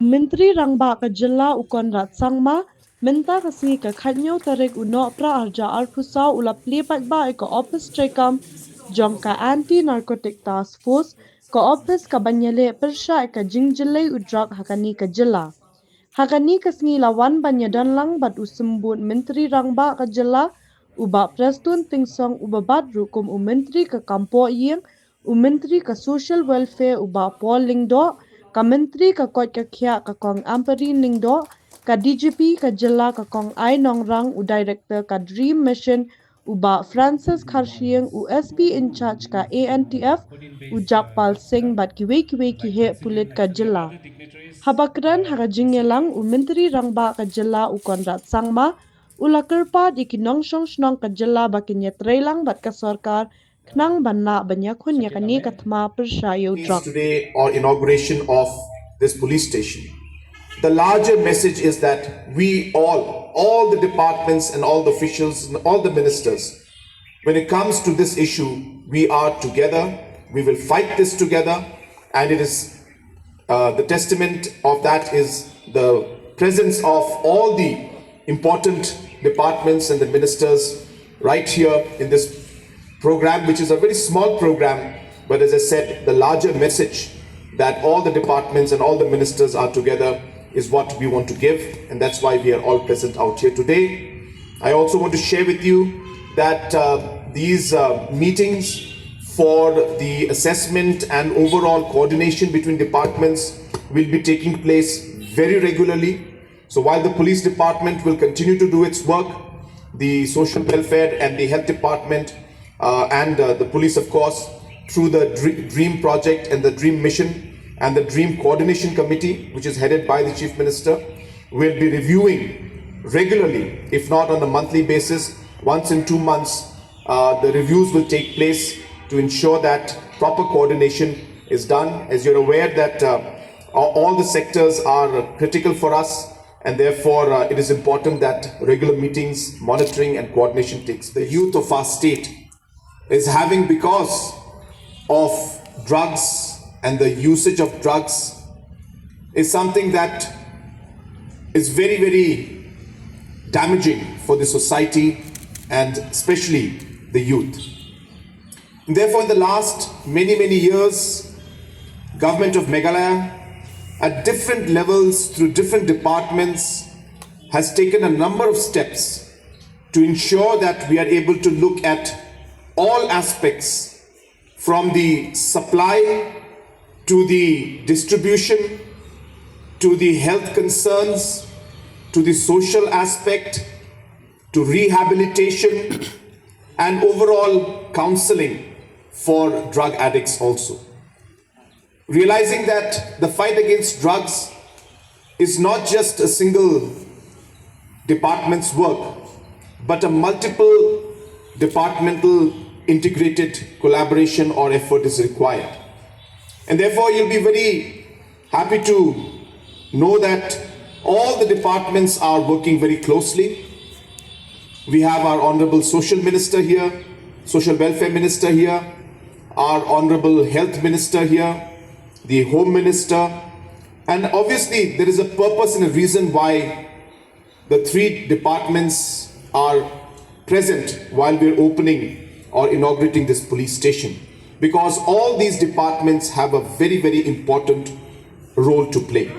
Menteri Rangba ka Jilla ukon rat sangma minta kasi ka khanyo tarik uno pra arja arpusa ula Plie ba ka Ophis trekam jong ka anti-narcotic task force ka Ophis ka Ialeh Pyrshah ka Jingjyllei Drok hakani ka Jilla. Hakani kasngi lawan banyadan lang bat usembun Menteri Rangba ka Jilla uba prestun tingsong uba bat rukum Menteri ka Kampo Ying Menteri ka Social Welfare uba Paul Lingdo ka Menteri ka Kot ka Kya ka Kong Amperi Lingdo ka DGP ka Jilla ka Kong Ai Nongrang Director ka Dream Mission uba Francis Kharshieng SP in charge ka ANTF Jakpal Singh bat kiwe kihe pulit ka Jilla. Habakran haka Jingjyllei Menteri Rangba ka Jilla ukon rat sangma ula kerpa di kinong snong ka Jilla bakin yatrelang bat ka Sorkar knang banna banyakun yakani katma pershayo Drok. Today or inauguration of this police station. The larger message is that we all the departments and all the officials and all the ministers, when it comes to this issue, we are together, we will fight this together, and it is the testament of that is the presence of all the important departments and the ministers right here in this program, which is a very small program, but as I said, the larger message that all the departments and all the ministers are together is what we want to give, and that's why we are all present out here today. I also want to share with you that these meetings for the assessment and overall coordination between departments will be taking place very regularly. So while the police department will continue to do its work, the social welfare and the health department and the police, of course, through the DREAM project and the DREAM mission and the DREAM coordination committee, which is headed by the Chief Minister, will be reviewing regularly, if not on a monthly basis, once in 2 months, the reviews will take place to ensure that proper coordination is done. As you're aware that all the sectors are critical for us, and therefore it is important that regular meetings, monitoring and coordination takes. The youth of our state is having, because of drugs and the usage of drugs, is something that is very, very damaging for the society and especially the youth. And therefore, in the last many years, government of Meghalaya at different levels through different departments has taken a number of steps to ensure that we are able to look at all aspects, from the supply to the distribution, to the health concerns, to the social aspect, to rehabilitation and overall counseling for drug addicts also. Realizing that the fight against drugs is not just a single department's work, but a multiple departmental integrated collaboration or effort is required. And therefore, you'll be very happy to know that all the departments are working very closely. We have our Honorable Social Minister here, Social Welfare Minister here, our Honorable Health Minister here, the Home Minister, and obviously there is a purpose and a reason why the three departments are present while we're opening or inaugurating this police station, because all these departments have a very important role to play.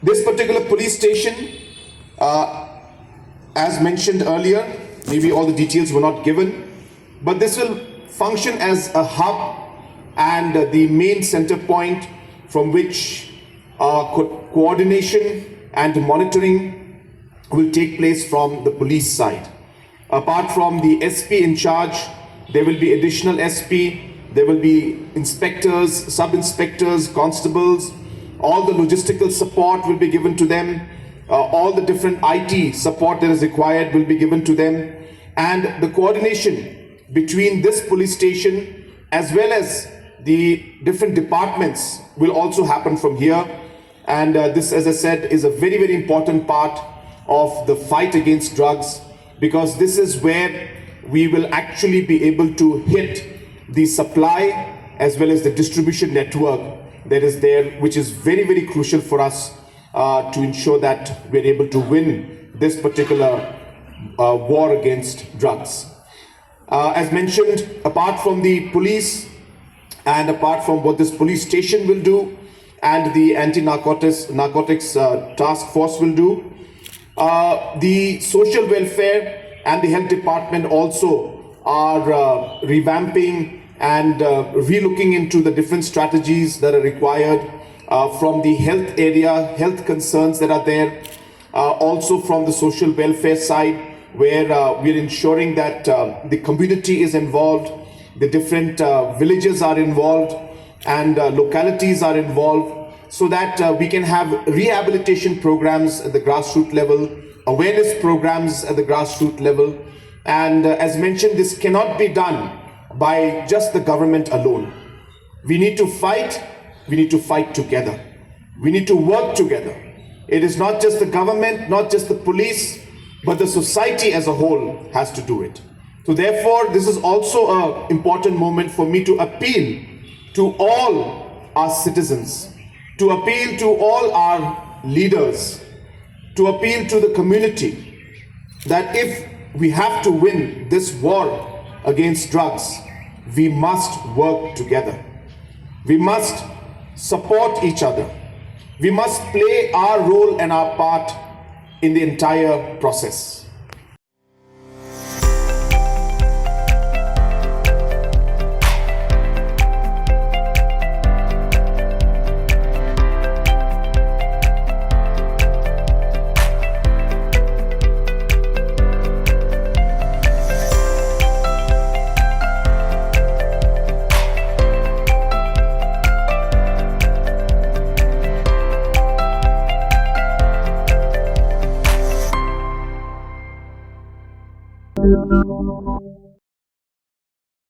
This particular police station, as mentioned earlier, maybe all the details were not given, but this will function as a hub and the main center point from which coordination and monitoring will take place from the police side. Apart from the SP in charge, there will be additional SP, there will be inspectors, sub-inspectors, constables, all the logistical support will be given to them, all the different IT support that is required will be given to them, and the coordination between this police station as well as the different departments will also happen from here. And this, as I said, is a very important part of the fight against drugs, because this is where we will actually be able to hit the supply as well as the distribution network that is there, which is very, very crucial for us to ensure that we're able to win this particular war against drugs. As mentioned, apart from the police and apart from what this police station will do and the anti-narcotics task force will do, the social welfare and the health department also are revamping and relooking into the different strategies that are required from the health area, health concerns that are there, also from the social welfare side, where we're ensuring that the community is involved, the different villages are involved, and localities are involved, so that we can have rehabilitation programs at the grassroots level, awareness programs at the grassroots level. And as mentioned, this cannot be done by just the government alone. We need to fight together. We need to work together. It is not just the government, not just the police, but the society as a whole has to do it. So therefore, this is also an important moment for me to appeal to all our citizens, to appeal to all our leaders, to appeal to the community, that if we have to win this war against drugs, we must work together. We must support each other. We must play our role and our part in the entire process.